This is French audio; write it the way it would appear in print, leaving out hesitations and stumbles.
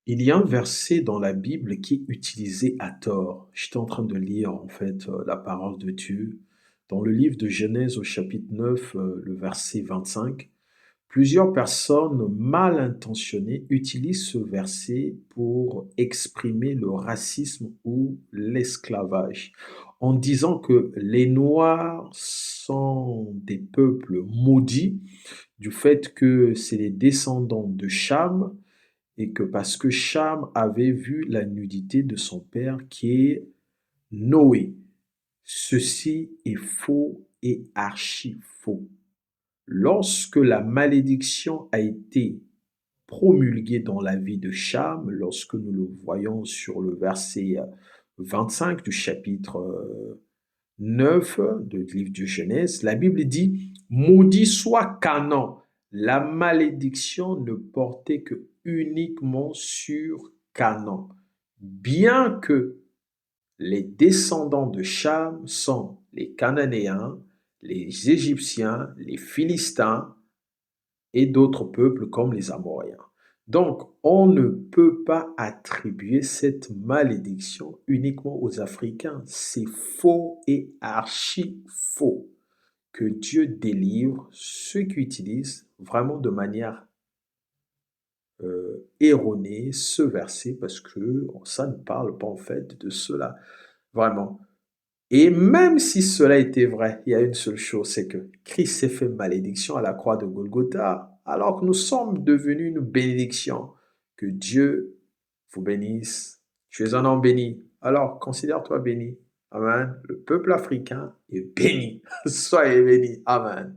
Il y a un verset dans la Bible qui est utilisé à tort. J'étais en train de lire la parole de Dieu dans le livre de Genèse au chapitre 9, le verset 25. Plusieurs personnes mal intentionnées utilisent ce verset pour exprimer le racisme ou l'esclavage en disant que les Noirs sont des peuples maudits du fait que c'est les descendants de Cham et que parce que Cham avait vu la nudité de son père qui est Noé. Ceci est faux et archi faux. Lorsque la malédiction a été promulguée dans la vie de Cham, lorsque nous le voyons sur le verset 25 du chapitre 9 du livre de Genèse, la Bible dit, maudit soit Canaan. La malédiction ne portait que uniquement sur Canaan. Bien que les descendants de Cham sont les Cananéens, les Égyptiens, les Philistins et d'autres peuples comme les Amoréens. Donc, on ne peut pas attribuer cette malédiction uniquement aux Africains. C'est faux et archi faux que Dieu délivre ceux qui utilisent vraiment de manière erronée ce verset parce que ça ne parle pas en fait de cela. Vraiment. Et même si cela était vrai, il y a une seule chose, c'est que Christ s'est fait malédiction à la croix de Golgotha, alors que nous sommes devenus une bénédiction. Que Dieu vous bénisse. Tu es un homme béni. Alors, considère-toi béni. Amen. Le peuple africain est béni. Soyez béni. Amen.